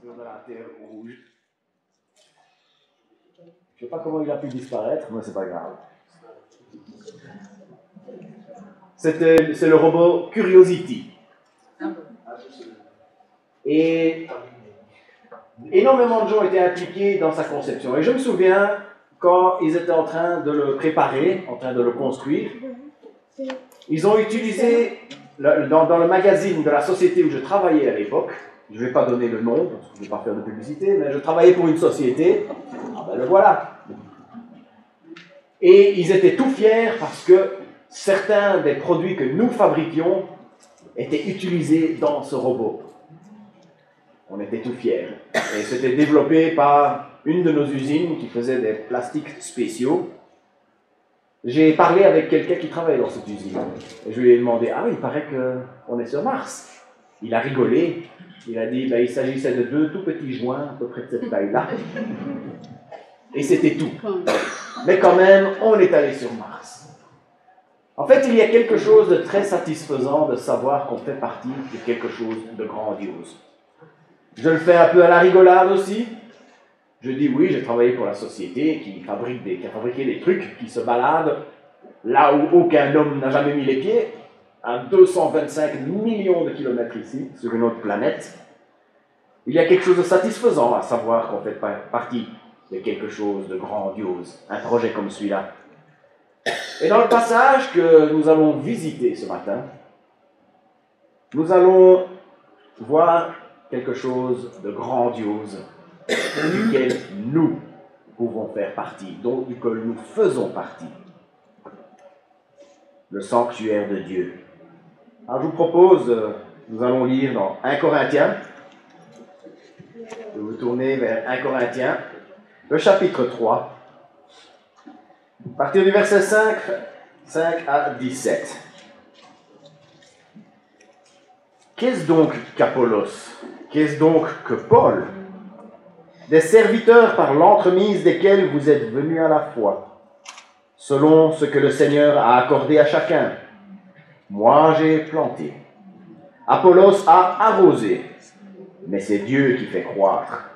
sur de la terre rouge. Je ne sais pas comment il a pu disparaître, mais c'est pas grave. C'est le robot Curiosity. Et énormément de gens étaient impliqués dans sa conception. Et je me souviens, quand ils étaient en train de le préparer, en train de le construire, ils ont utilisé, dans le magazine de la société où je travaillais à l'époque, je ne vais pas donner le nom, parce que je ne vais pas faire de publicité, mais je travaillais pour une société, le voilà. Et ils étaient tout fiers parce que certains des produits que nous fabriquions étaient utilisés dans ce robot. On était tout fiers. Et c'était développé par une de nos usines qui faisait des plastiques spéciaux. J'ai parlé avec quelqu'un qui travaille dans cette usine. Et je lui ai demandé, ah oui, il paraît qu'on est sur Mars. Il a rigolé. Il a dit, il s'agissait de 2 tout petits joints, à peu près de cette taille-là. Et c'était tout. Mais quand même, on est allé sur Mars. En fait, il y a quelque chose de très satisfaisant de savoir qu'on fait partie de quelque chose de grandiose. Je le fais un peu à la rigolade aussi. Je dis oui, j'ai travaillé pour la société qui a fabriqué des trucs qui se baladent là où aucun homme n'a jamais mis les pieds, à 225 millions de kilomètres ici, sur une autre planète. Il y a quelque chose de satisfaisant à savoir qu'on fait partie de quelque chose de grandiose, un projet comme celui-là. Et dans le passage que nous allons visiter ce matin, nous allons voir quelque chose de grandiose duquel nous pouvons faire partie, duquel nous faisons partie. Le sanctuaire de Dieu. Alors je vous propose, nous allons lire dans 1 Corinthiens. Je vais vous tourner vers 1 Corinthiens, le chapitre 3, à partir du verset 5 à 17. Qu'est-ce donc qu'Apollos? Qu'est-ce donc que Paul? Des serviteurs par l'entremise desquels vous êtes venus à la foi, selon ce que le Seigneur a accordé à chacun. Moi j'ai planté, Apollos a arrosé, mais c'est Dieu qui fait croître.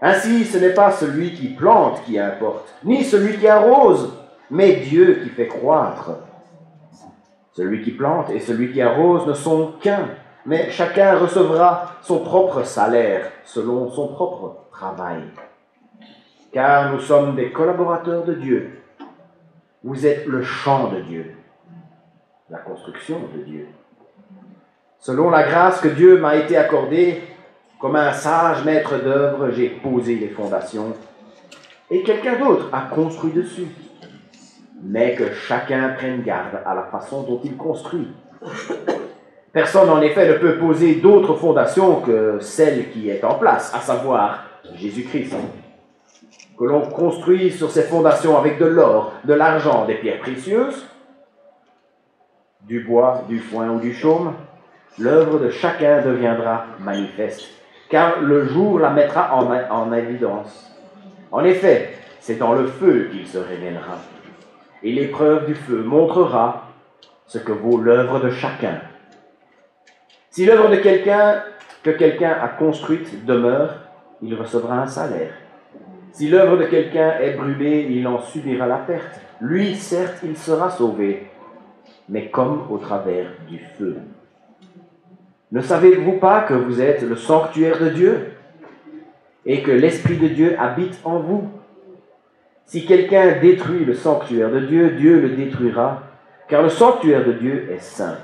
Ainsi, ce n'est pas celui qui plante qui importe, ni celui qui arrose, mais Dieu qui fait croître. Celui qui plante et celui qui arrose ne sont qu'un, mais chacun recevra son propre salaire selon son propre travail. Car nous sommes des collaborateurs de Dieu. Vous êtes le champ de Dieu, la construction de Dieu. Selon la grâce que Dieu m'a été accordée, comme un sage maître d'œuvre, j'ai posé les fondations, et quelqu'un d'autre a construit dessus. Mais que chacun prenne garde à la façon dont il construit. Personne, en effet, ne peut poser d'autres fondations que celle qui est en place, à savoir Jésus-Christ. Que l'on construit sur ces fondations avec de l'or, de l'argent, des pierres précieuses, du bois, du foin ou du chaume, l'œuvre de chacun deviendra manifeste, car le jour la mettra en évidence. En effet, c'est dans le feu qu'il se révélera. Et l'épreuve du feu montrera ce que vaut l'œuvre de chacun. Si l'œuvre de quelqu'un que quelqu'un a construite demeure, il recevra un salaire. Si l'œuvre de quelqu'un est brûlée, il en subira la perte. Lui, certes, il sera sauvé, mais comme au travers du feu. Ne savez-vous pas que vous êtes le sanctuaire de Dieu et que l'Esprit de Dieu habite en vous? Si quelqu'un détruit le sanctuaire de Dieu, Dieu le détruira, car le sanctuaire de Dieu est saint.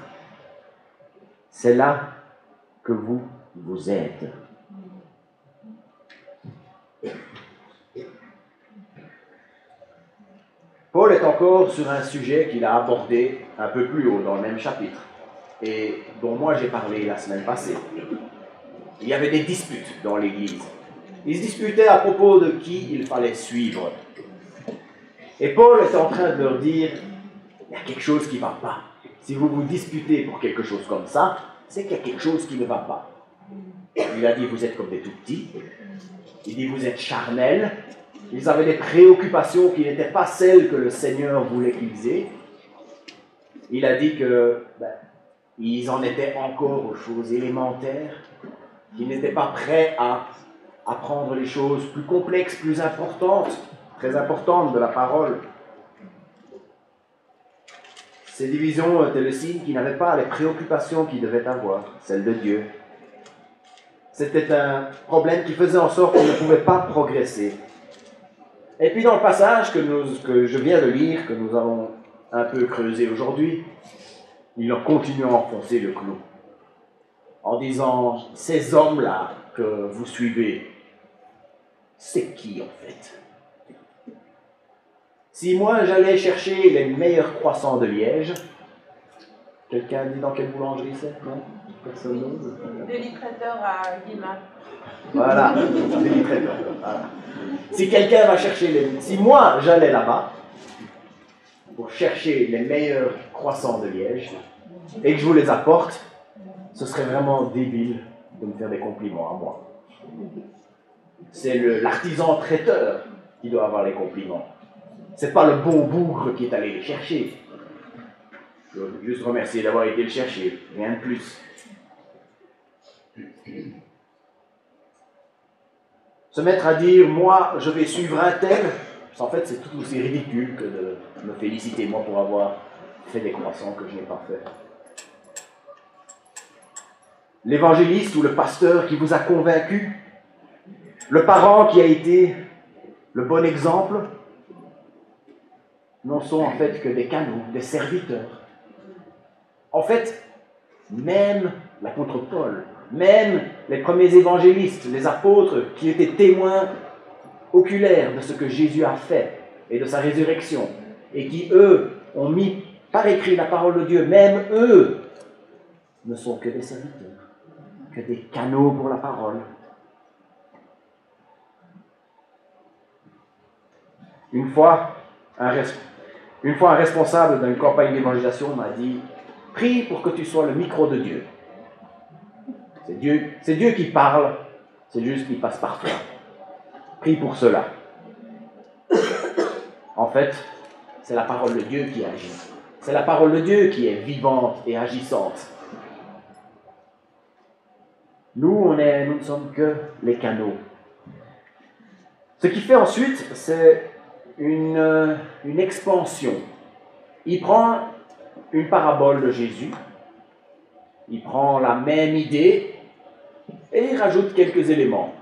C'est là que vous êtes. Paul est encore sur un sujet qu'il a abordé un peu plus haut dans le même chapitre, et dont moi j'ai parlé la semaine passée. Il y avait des disputes dans l'Église. Ils se disputaient à propos de qui il fallait suivre. Et Paul est en train de leur dire, il y a quelque chose qui ne va pas. Si vous vous disputez pour quelque chose comme ça, c'est qu'il y a quelque chose qui ne va pas. Il a dit, vous êtes comme des tout-petits. Il dit, vous êtes charnels. Ils avaient des préoccupations qui n'étaient pas celles que le Seigneur voulait qu'ils aient. Il a dit que ils en étaient encore aux choses élémentaires. qu'ils n'étaient pas prêts à apprendre les choses plus complexes, plus importantes, très importantes de la parole. Ces divisions étaient le signe qu'ils n'avaient pas les préoccupations qu'ils devaient avoir, celles de Dieu. C'était un problème qui faisait en sorte qu'ils ne pouvaient pas progresser. Et puis dans le passage que je viens de lire, que nous allons un peu creuser aujourd'hui, il en continue à enfoncer le clou, en disant, ces hommes-là que vous suivez, c'est qui en fait? Si moi j'allais chercher les meilleurs croissants de Liège, quelqu'un dit dans quelle boulangerie c'est? Non? Personne n'ose? Délit traiteur à Guillemard. Voilà, délit traiteur. Voilà. Si quelqu'un va chercher si moi j'allais là-bas pour chercher les meilleurs croissants de Liège et que je vous les apporte, ce serait vraiment débile de me faire des compliments à moi. C'est l'artisan traiteur qui doit avoir les compliments. C'est pas le bon bougre qui est allé les chercher. Je veux juste remercier d'avoir été le chercher, rien de plus. Se mettre à dire, moi, je vais suivre un tel, en fait, c'est tout aussi ridicule que de me féliciter, moi, pour avoir fait des croissants que je n'ai pas fait. L'évangéliste ou le pasteur qui vous a convaincu, le parent qui a été le bon exemple, n'en sont en fait que des canaux, des serviteurs. En fait, même l'apôtre Paul, même les premiers évangélistes, les apôtres qui étaient témoins oculaires de ce que Jésus a fait et de sa résurrection, et qui, eux, ont mis par écrit la parole de Dieu, même eux, ne sont que des serviteurs, que des canaux pour la parole. Une fois, un responsable d'une campagne d'évangélisation m'a dit « Prie pour que tu sois le micro de Dieu. » C'est Dieu qui parle, c'est juste qu'il passe par toi. Prie pour cela. En fait, c'est la parole de Dieu qui agit. C'est la parole de Dieu qui est vivante et agissante. Nous ne sommes que les canaux. Ce qu'il fait ensuite, c'est une expansion. Il prend une parabole de Jésus, il prend la même idée et il rajoute quelques éléments.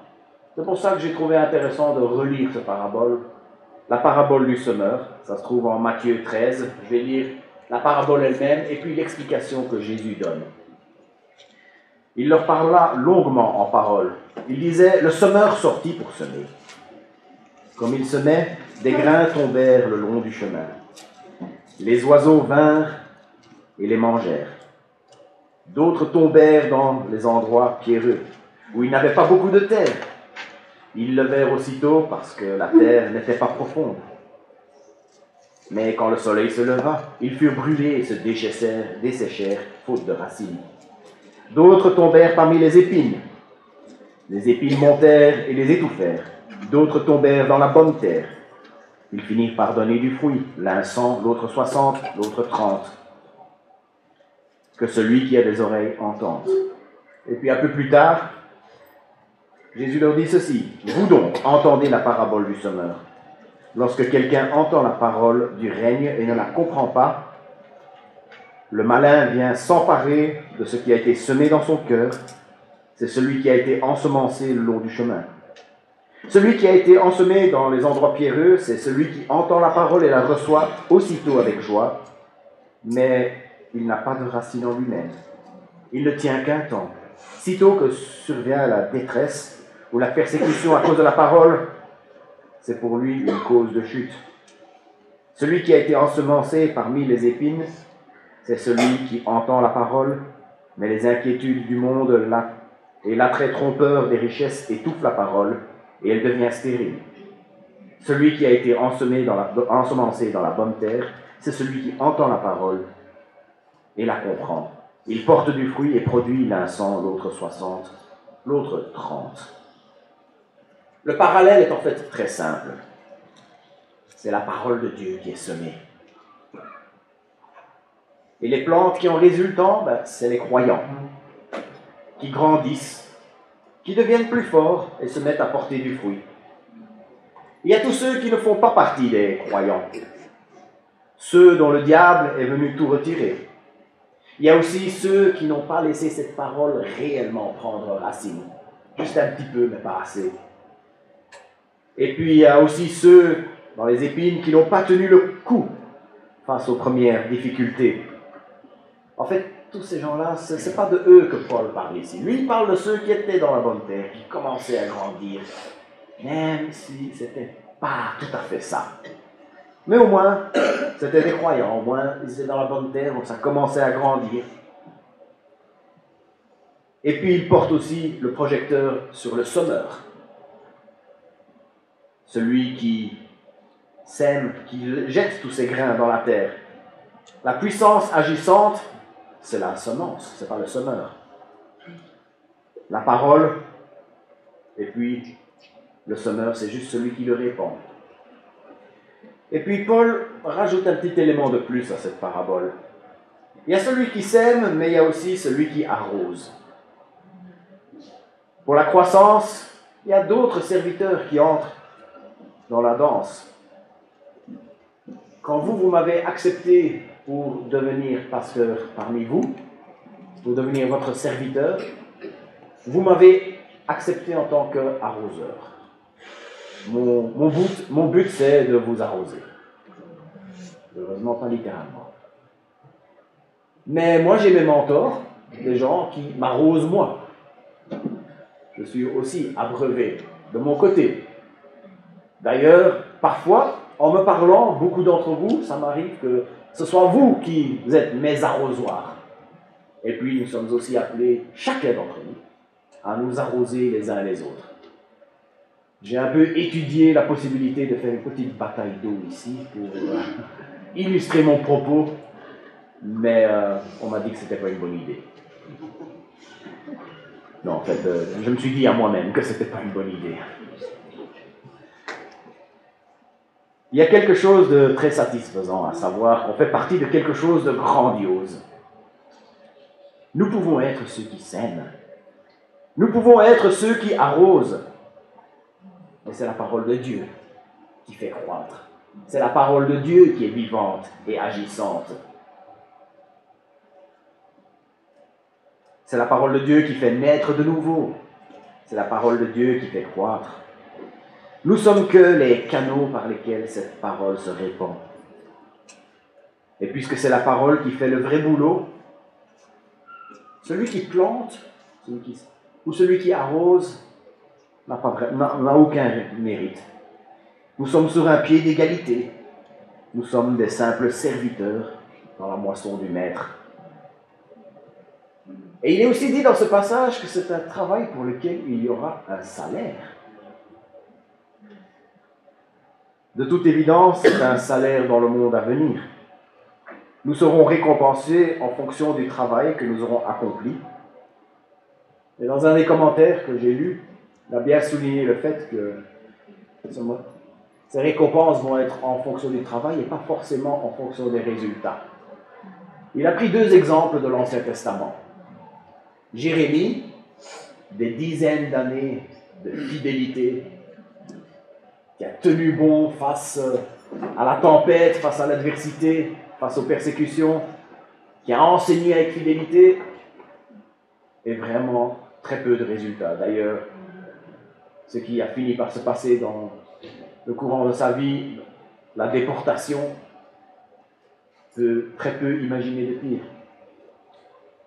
C'est pour ça que j'ai trouvé intéressant de relire cette parabole. La parabole du semeur, ça se trouve en Matthieu 13. Je vais lire la parabole elle-même et puis l'explication que Jésus donne. Il leur parla longuement en parole. Il disait, le semeur sortit pour semer. Comme il semait, des grains tombèrent le long du chemin. Les oiseaux vinrent et les mangèrent. D'autres tombèrent dans les endroits pierreux, où il n'avait pas beaucoup de terre. Ils levèrent aussitôt parce que la terre n'était pas profonde. Mais quand le soleil se leva, ils furent brûlés et se desséchèrent, faute de racines. D'autres tombèrent parmi les épines. Les épines montèrent et les étouffèrent. D'autres tombèrent dans la bonne terre. Ils finirent par donner du fruit, l'un 100, l'autre 60, l'autre 30. Que celui qui a des oreilles entende. Et puis un peu plus tard, Jésus leur dit ceci, « Vous donc, entendez la parabole du semeur. Lorsque quelqu'un entend la parole du règne et ne la comprend pas, le malin vient s'emparer de ce qui a été semé dans son cœur. C'est celui qui a été ensemencé le long du chemin. Celui qui a été ensemé dans les endroits pierreux, c'est celui qui entend la parole et la reçoit aussitôt avec joie, mais il n'a pas de racine en lui-même. Il ne tient qu'un temps. Sitôt que survient la détresse ou la persécution à cause de la parole, c'est pour lui une cause de chute. Celui qui a été ensemencé parmi les épines, c'est celui qui entend la parole, mais les inquiétudes du monde et l'attrait trompeur des richesses étouffent la parole, et elle devient stérile. Celui qui a été ensemencé dans la bonne terre, c'est celui qui entend la parole et la comprend. Il porte du fruit et produit l'un 100, l'autre 60, l'autre 30. Le parallèle est en fait très simple. C'est la parole de Dieu qui est semée. Et les plantes qui en résultent, c'est les croyants, qui grandissent qui deviennent plus forts et se mettent à porter du fruit. Il y a tous ceux qui ne font pas partie des croyants, ceux dont le diable est venu tout retirer. Il y a aussi ceux qui n'ont pas laissé cette parole réellement prendre racine, juste un petit peu, mais pas assez. Et puis il y a aussi ceux dans les épines qui n'ont pas tenu le coup face aux premières difficultés. En fait, tous ces gens-là, ce n'est pas de eux que Paul parle ici. Lui, il parle de ceux qui étaient dans la bonne terre, qui commençaient à grandir, même si ce n'était pas tout à fait ça. Mais au moins, c'était des croyants, au moins, ils étaient dans la bonne terre, donc ça commençait à grandir. Et puis, il porte aussi le projecteur sur le semeur. Celui qui sème, qui jette tous ses grains dans la terre. La puissance agissante, c'est la semence, ce n'est pas le semeur. La parole, et puis le semeur, c'est juste celui qui le répand. Et puis Paul rajoute un petit élément de plus à cette parabole. Il y a celui qui sème, mais il y a aussi celui qui arrose. Pour la croissance, il y a d'autres serviteurs qui entrent dans la danse. Quand vous m'avez accepté pour devenir pasteur parmi vous, pour devenir votre serviteur, vous m'avez accepté en tant qu'arroseur. Mon but, c'est de vous arroser. Heureusement, pas littéralement. Mais moi, j'ai mes mentors, des gens qui m'arrosent moi. Je suis aussi abreuvé de mon côté. D'ailleurs, parfois, en me parlant, beaucoup d'entre vous, ça m'arrive que ce soit vous qui êtes mes arrosoirs. Et puis, nous sommes aussi appelés, chacun d'entre nous, à nous arroser les uns les autres. J'ai un peu étudié la possibilité de faire une petite bataille d'eau ici pour illustrer mon propos, mais on m'a dit que ce n'était pas une bonne idée. Non, en fait, je me suis dit à moi-même que ce n'était pas une bonne idée. Il y a quelque chose de très satisfaisant à savoir qu'on fait partie de quelque chose de grandiose. Nous pouvons être ceux qui sèment. Nous pouvons être ceux qui arrosent. Et c'est la parole de Dieu qui fait croître. C'est la parole de Dieu qui est vivante et agissante. C'est la parole de Dieu qui fait naître de nouveau. C'est la parole de Dieu qui fait croître. Nous sommes que les canaux par lesquels cette parole se répand. Et puisque c'est la parole qui fait le vrai boulot, celui qui plante ou celui qui arrose n'a aucun mérite. Nous sommes sur un pied d'égalité. Nous sommes des simples serviteurs dans la moisson du Maître. Et il est aussi dit dans ce passage que c'est un travail pour lequel il y aura un salaire. De toute évidence, c'est un salaire dans le monde à venir. Nous serons récompensés en fonction du travail que nous aurons accompli. Et dans un des commentaires que j'ai lus, il a bien souligné le fait que ces récompenses vont être en fonction du travail et pas forcément en fonction des résultats. Il a pris deux exemples de l'Ancien Testament. Jérémie, des dizaines d'années de fidélité, qui a tenu bon face à la tempête, face à l'adversité, face aux persécutions, qui a enseigné avec fidélité, et vraiment très peu de résultats. D'ailleurs, ce qui a fini par se passer dans le courant de sa vie, la déportation, peut très peu imaginer de pire.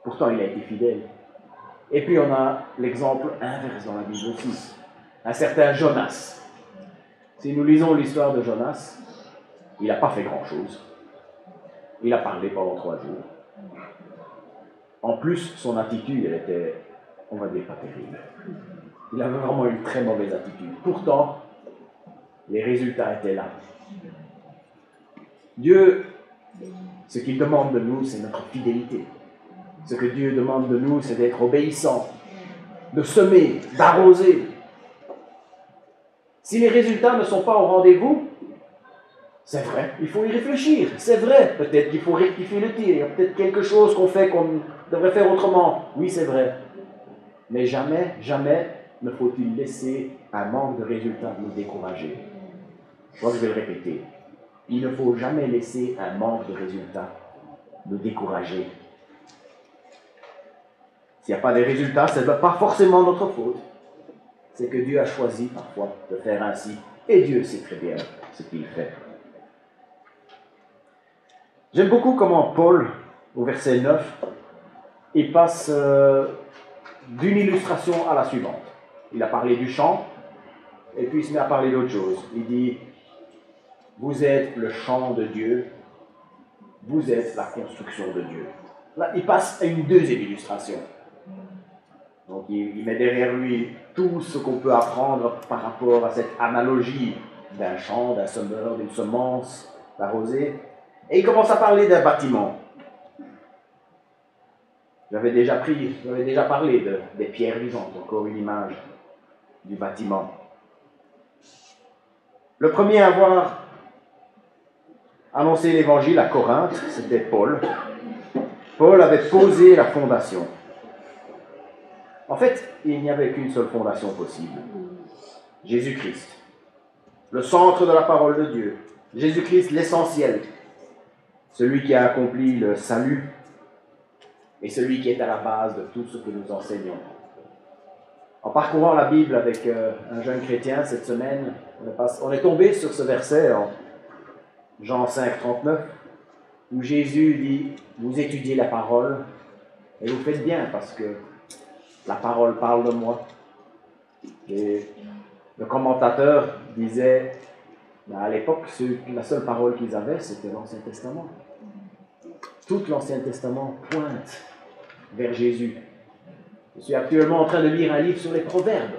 Pourtant, il a été fidèle. Et puis, on a l'exemple inverse dans la Bible aussi. Un certain Jonas. Si nous lisons l'histoire de Jonas, il n'a pas fait grand-chose. Il a parlé pendant 3 jours. En plus, son attitude, elle était, on va dire, pas terrible. Il avait vraiment une très mauvaise attitude. Pourtant, les résultats étaient là. Dieu, ce qu'il demande de nous, c'est notre fidélité. Ce que Dieu demande de nous, c'est d'être obéissant, de semer, d'arroser. Si les résultats ne sont pas au rendez-vous, c'est vrai, il faut y réfléchir. C'est vrai, peut-être qu'il faut rectifier le tir. Il y a peut-être quelque chose qu'on fait qu'on devrait faire autrement. Oui, c'est vrai. Mais jamais, jamais ne faut-il laisser un manque de résultats nous décourager? Moi, je vais le répéter. Il ne faut jamais laisser un manque de résultats nous décourager. S'il n'y a pas de résultats, ce n'est pas forcément notre faute. C'est que Dieu a choisi parfois de faire ainsi. Et Dieu sait très bien ce qu'il fait. J'aime beaucoup comment Paul, au verset 9, il passe d'une illustration à la suivante. Il a parlé du champ, et puis il se met à parler d'autre chose. Il dit, vous êtes le champ de Dieu, vous êtes la construction de Dieu. Là, il passe à une deuxième illustration. Donc il met derrière lui tout ce qu'on peut apprendre par rapport à cette analogie d'un champ, d'un semeur, d'une semence, d'un rosée. Et il commence à parler d'un bâtiment. J'avais déjà parlé des pierres vivantes, encore une image du bâtiment. Le premier à avoir annoncé l'évangile à Corinthe, c'était Paul. Paul avait posé la fondation. En fait, il n'y avait qu'une seule fondation possible. Jésus-Christ. Le centre de la parole de Dieu. Jésus-Christ, l'essentiel. Celui qui a accompli le salut et celui qui est à la base de tout ce que nous enseignons. En parcourant la Bible avec un jeune chrétien cette semaine, on est tombé sur ce verset en Jean 5, 39, où Jésus dit, vous étudiez la parole et vous faites bien parce que la parole parle de moi. Et le commentateur disait, à l'époque, la seule parole qu'ils avaient, c'était l'Ancien Testament. Tout l'Ancien Testament pointe vers Jésus. Je suis actuellement en train de lire un livre sur les proverbes.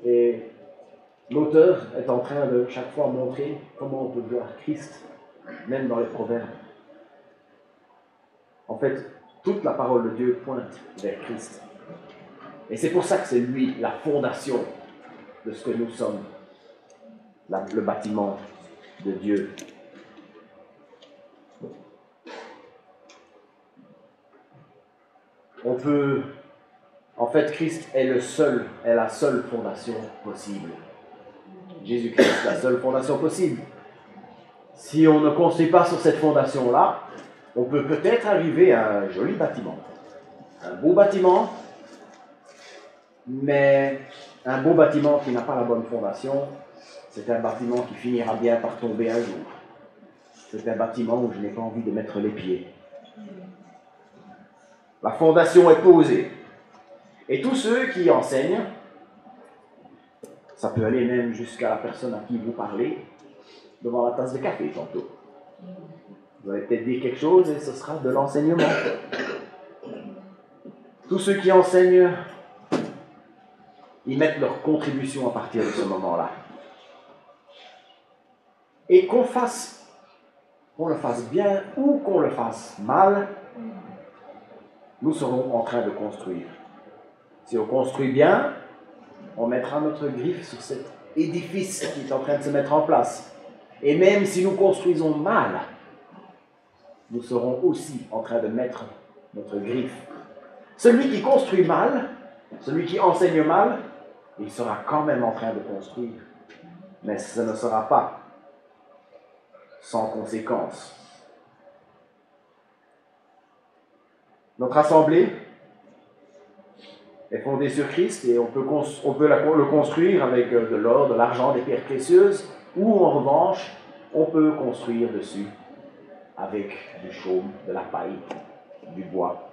Et l'auteur est en train de chaque fois montrer comment on peut voir Christ, même dans les proverbes. En fait, toute la parole de Dieu pointe vers Christ. Et c'est pour ça que c'est lui, la fondation de ce que nous sommes, le bâtiment de Dieu. En fait, Christ est la seule fondation possible. Jésus-Christ est la seule fondation possible. Si on ne construit pas sur cette fondation-là, on peut peut-être arriver à un joli bâtiment. Un beau bâtiment, mais un beau bâtiment qui n'a pas la bonne fondation, c'est un bâtiment qui finira bien par tomber un jour. C'est un bâtiment où je n'ai pas envie de mettre les pieds. La fondation est posée. Et tous ceux qui enseignent, ça peut aller même jusqu'à la personne à qui vous parlez, devant la tasse de café tantôt. Vous allez peut-être dire quelque chose et ce sera de l'enseignement. Tous ceux qui enseignent, ils mettent leur contribution à partir de ce moment-là. Et qu'on le fasse bien ou qu'on le fasse mal, nous serons en train de construire. Si on construit bien, on mettra notre griffe sur cet édifice qui est en train de se mettre en place. Et même si nous construisons mal, nous serons aussi en train de mettre notre griffe. Celui qui construit mal, celui qui enseigne mal, il sera quand même en train de construire. Mais ce ne sera pas sans conséquence. Notre assemblée est fondée sur Christ et on peut le construire avec de l'or, de l'argent, des pierres précieuses, ou en revanche, on peut construire dessus avec du chaume, de la paille, du bois.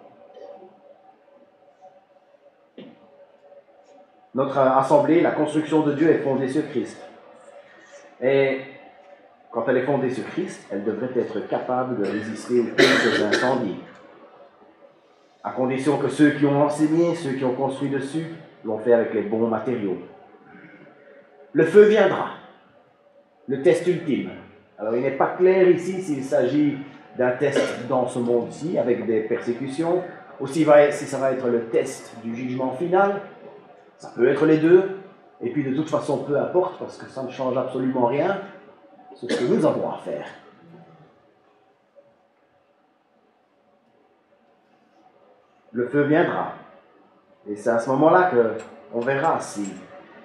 Notre assemblée, la construction de Dieu est fondée sur Christ. Et quand elle est fondée sur Christ, elle devrait être capable de résister aux pires incendies. À condition que ceux qui ont enseigné, ceux qui ont construit dessus, l'ont fait avec les bons matériaux. Le feu viendra, le test ultime. Alors il n'est pas clair ici s'il s'agit d'un test dans ce monde-ci, avec des persécutions, ou si ça va être le test du jugement final. Ça peut être les deux, et puis de toute façon, peu importe, parce que ça ne change absolument rien, c'est ce que nous avons à faire. Le feu viendra. Et c'est à ce moment-là que On verra si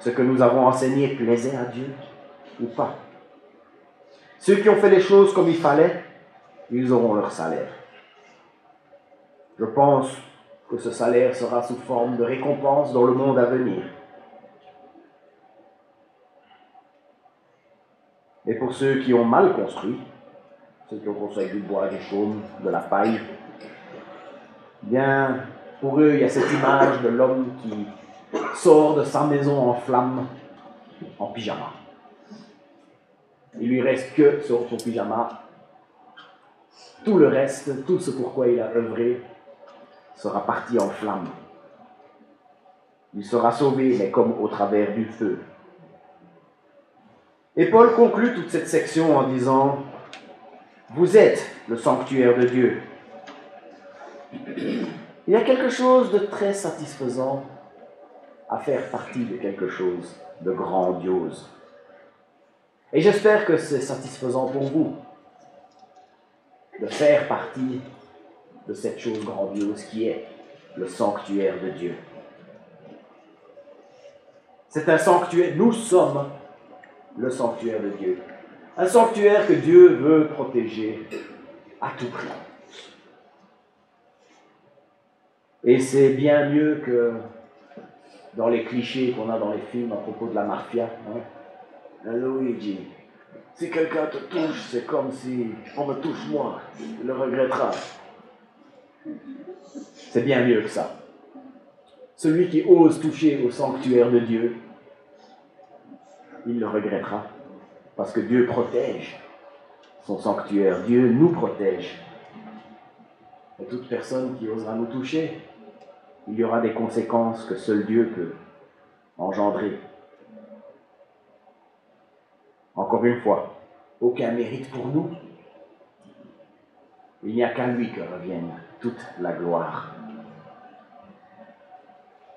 ce que nous avons enseigné plaisait à Dieu ou pas. Ceux qui ont fait les choses comme il fallait, ils auront leur salaire. Je pense que ce salaire sera sous forme de récompense dans le monde à venir. Et pour ceux qui ont mal construit, ceux qui ont construit du bois, du chaume, de la paille, bien, pour eux, il y a cette image de l'homme qui sort de sa maison en flammes, en pyjama. Il lui reste que son pyjama. Tout le reste, tout ce pourquoi il a œuvré, sera parti en flammes. Il sera sauvé, mais comme au travers du feu. Et Paul conclut toute cette section en disant « Vous êtes le sanctuaire de Dieu ». Il y a quelque chose de très satisfaisant à faire partie de quelque chose de grandiose. Et j'espère que c'est satisfaisant pour vous de faire partie de cette chose grandiose qui est le sanctuaire de Dieu. C'est un sanctuaire, nous sommes le sanctuaire de Dieu. Un sanctuaire que Dieu veut protéger à tout prix. Et c'est bien mieux que dans les clichés qu'on a dans les films à propos de la mafia. Luigi, si quelqu'un te touche, c'est comme si on me touche moi, il le regrettera. C'est bien mieux que ça. Celui qui ose toucher au sanctuaire de Dieu, il le regrettera. Parce que Dieu protège son sanctuaire. Dieu nous protège. Et toute personne qui osera nous toucher, il y aura des conséquences que seul Dieu peut engendrer. Encore une fois, aucun mérite pour nous. Il n'y a qu'à lui que revienne toute la gloire.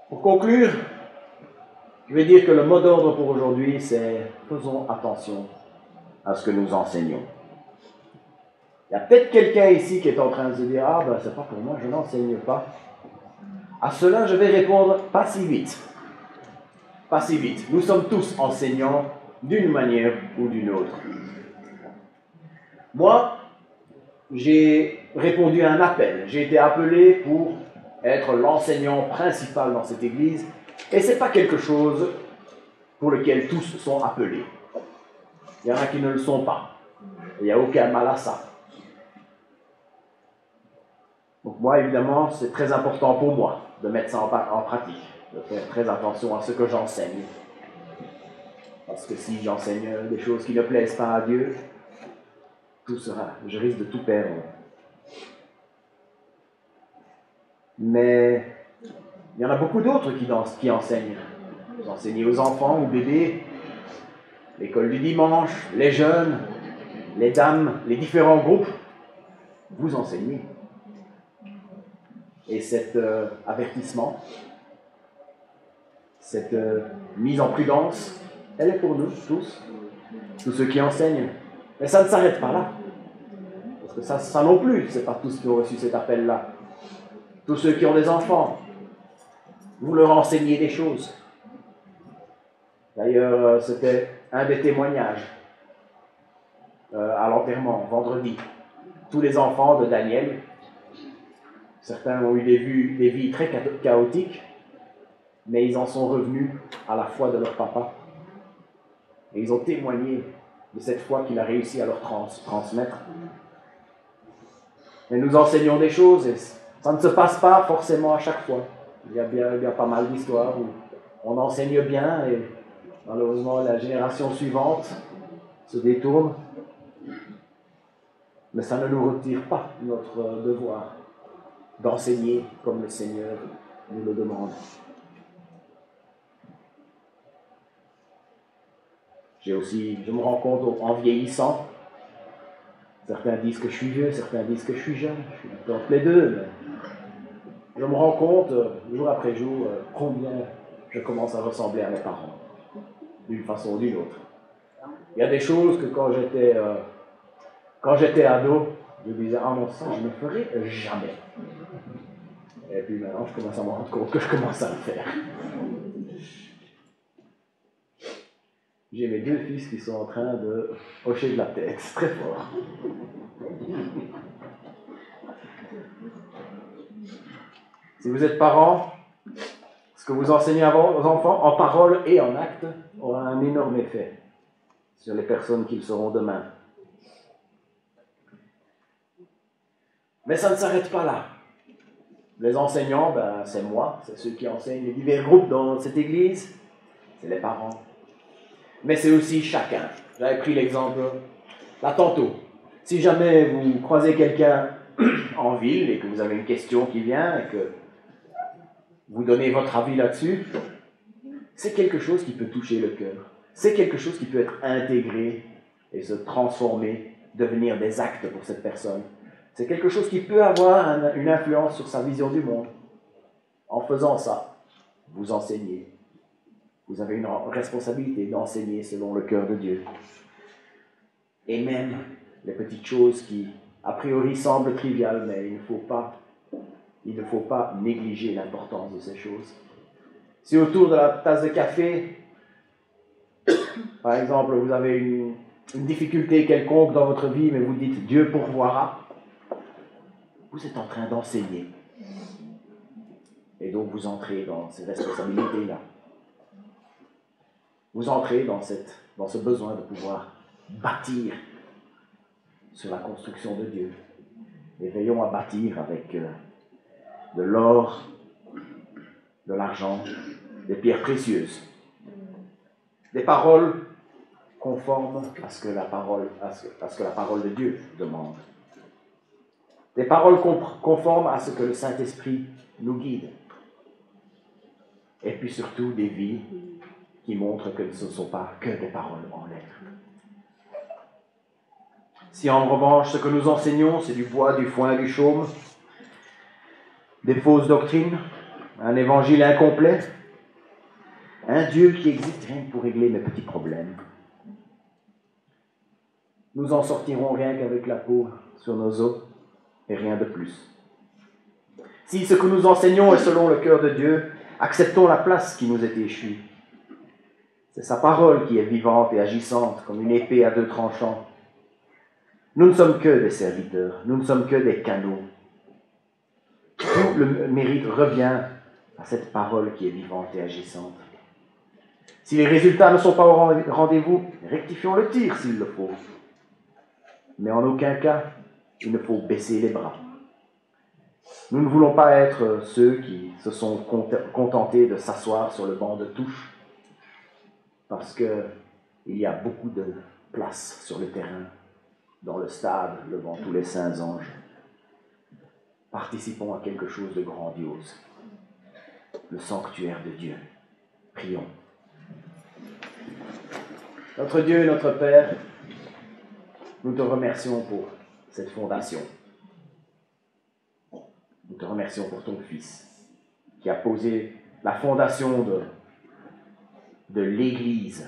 Pour conclure, je vais dire que le mot d'ordre pour aujourd'hui, c'est « faisons attention à ce que nous enseignons ». Il y a peut-être quelqu'un ici qui est en train de se dire « Ah, ben c'est pas pour moi, je n'enseigne pas ». À cela, je vais répondre « pas si vite ». Pas si vite. Nous sommes tous enseignants d'une manière ou d'une autre. Moi, j'ai répondu à un appel. J'ai été appelé pour être l'enseignant principal dans cette église. Et ce n'est pas quelque chose pour lequel tous sont appelés. Il y en a qui ne le sont pas. Il n'y a aucun mal à ça. Donc moi, évidemment, c'est très important pour moi de mettre ça en pratique, de faire très attention à ce que j'enseigne. Parce que si j'enseigne des choses qui ne plaisent pas à Dieu, je risque de tout perdre. Mais il y en a beaucoup d'autres qui enseignent. Vous enseignez aux enfants, aux bébés, l'école du dimanche, les jeunes, les dames, les différents groupes. Vous enseignez. Et cet avertissement, cette mise en prudence, elle est pour nous tous ceux qui enseignent. Mais ça ne s'arrête pas là. Parce que ça non plus, ce n'est pas tous qui ont reçu cet appel-là. Tous ceux qui ont des enfants, vous leur enseignez des choses. D'ailleurs, c'était un des témoignages à l'enterrement, vendredi. Tous les enfants de Daniel, certains ont eu des vies très chaotiques, mais ils en sont revenus à la foi de leur papa. Et ils ont témoigné de cette foi qu'il a réussi à leur transmettre. Et nous enseignons des choses, et ça ne se passe pas forcément à chaque fois. Il y a pas mal d'histoires où on enseigne bien, et malheureusement la génération suivante se détourne. Mais ça ne nous retire pas notre devoir d'enseigner comme le Seigneur nous le demande. Je me rends compte en vieillissant, certains disent que je suis vieux, certains disent que je suis jeune, je suis entre les deux, mais je me rends compte, jour après jour, combien je commence à ressembler à mes parents, d'une façon ou d'une autre. Il y a des choses que quand j'étais ado, je disais « Ah non, ça, je ne ferai jamais ». Et puis maintenant, je commence à me rendre compte que je commence à le faire. J'ai mes deux fils qui sont en train de hocher de la tête, très fort. Si vous êtes parents, ce que vous enseignez à vos enfants, en parole et en acte, aura un énorme effet sur les personnes qu'ils seront demain. Mais ça ne s'arrête pas là. Les enseignants, c'est moi, c'est ceux qui enseignent les divers groupes dans cette église, c'est les parents. Mais c'est aussi chacun. J'avais pris l'exemple là tantôt. Si jamais vous croisez quelqu'un en ville et que vous avez une question qui vient et que vous donnez votre avis là-dessus, c'est quelque chose qui peut toucher le cœur. C'est quelque chose qui peut être intégré et se transformer, devenir des actes pour cette personne. C'est quelque chose qui peut avoir une influence sur sa vision du monde. En faisant ça, vous enseignez. Vous avez une responsabilité d'enseigner selon le cœur de Dieu. Et même les petites choses qui, a priori, semblent triviales, mais il ne faut pas négliger l'importance de ces choses. Si autour de la tasse de café, par exemple, vous avez une difficulté quelconque dans votre vie, mais vous dites « Dieu pourvoira », vous êtes en train d'enseigner. Et donc vous entrez dans ces responsabilités-là. Vous entrez dans ce besoin de pouvoir bâtir sur la construction de Dieu. Et veillons à bâtir avec de l'or, de l'argent, des pierres précieuses, des paroles conformes à ce que la parole de Dieu demande. Des paroles conformes à ce que le Saint-Esprit nous guide. Et puis surtout des vies qui montrent que ce ne sont pas que des paroles en l'air. Si en revanche ce que nous enseignons, c'est du bois, du foin, du chaume, des fausses doctrines, un évangile incomplet, un Dieu qui existe rien que pour régler mes petits problèmes, nous en sortirons rien qu'avec la peau sur nos os et rien de plus. Si ce que nous enseignons est selon le cœur de Dieu, acceptons la place qui nous est échue. C'est sa parole qui est vivante et agissante comme une épée à deux tranchants. Nous ne sommes que des serviteurs, nous ne sommes que des canaux. Tout le mérite revient à cette parole qui est vivante et agissante. Si les résultats ne sont pas au rendez-vous, rectifions le tir s'il le faut. Mais en aucun cas, il ne faut baisser les bras. Nous ne voulons pas être ceux qui se sont contentés de s'asseoir sur le banc de touche, parce qu'il y a beaucoup de place sur le terrain, dans le stade, devant tous les saints anges. Participons à quelque chose de grandiose, le sanctuaire de Dieu. Prions. Notre Dieu et notre Père, nous te remercions pour cette fondation. Nous te remercions pour ton Fils, qui a posé la fondation de l'Église.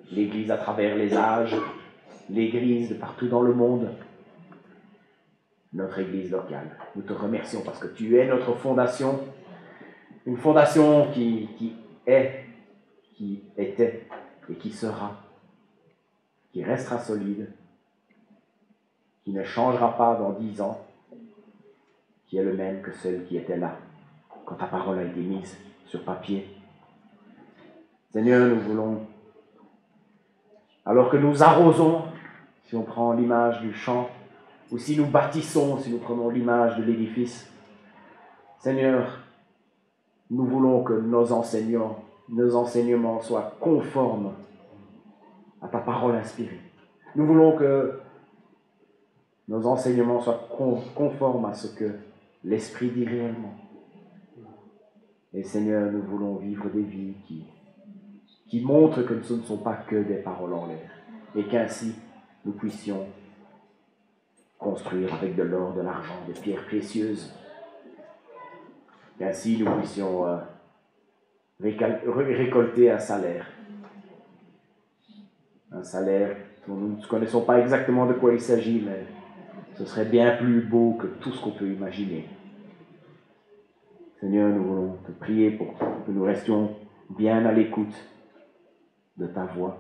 L'Église à travers les âges, l'Église de partout dans le monde, notre Église locale. Nous te remercions parce que tu es notre fondation, une fondation qui est, qui était et qui sera, qui restera solide, qui ne changera pas dans 10 ans, qui est le même que celle qui était là quand ta parole a été mise sur papier. Seigneur, nous voulons, alors que nous arrosons, si on prend l'image du champ, ou si nous bâtissons, si nous prenons l'image de l'édifice, Seigneur, nous voulons que nos enseignements soient conformes à ta parole inspirée. Nous voulons que nos enseignements soient conformes à ce que l'Esprit dit réellement. Et Seigneur, nous voulons vivre des vies qui montrent que ce ne sont pas que des paroles en l'air, et qu'ainsi nous puissions construire avec de l'or, de l'argent, des pierres précieuses, qu'ainsi nous puissions récolter un salaire dont nous ne connaissons pas exactement de quoi il s'agit, mais ce serait bien plus beau que tout ce qu'on peut imaginer. Seigneur, nous voulons te prier pour que nous restions bien à l'écoute de ta voix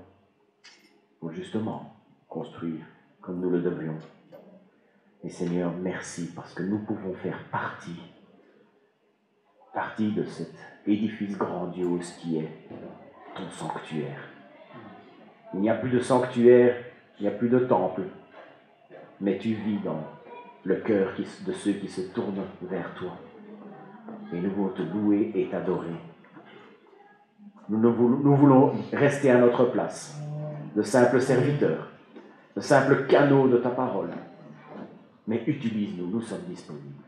pour justement construire comme nous le devrions. Et Seigneur, merci parce que nous pouvons faire partie de cet édifice grandiose qui est ton sanctuaire. Il n'y a plus de sanctuaire, il n'y a plus de temple, mais tu vis dans le cœur de ceux qui se tournent vers toi. Et nous voulons te louer et t'adorer. Nous voulons rester à notre place, de simples serviteurs, de simples canaux de ta parole. Mais utilise-nous, nous sommes disponibles.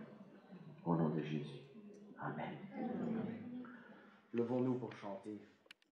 Au nom de Jésus. Amen. Levons-nous pour chanter.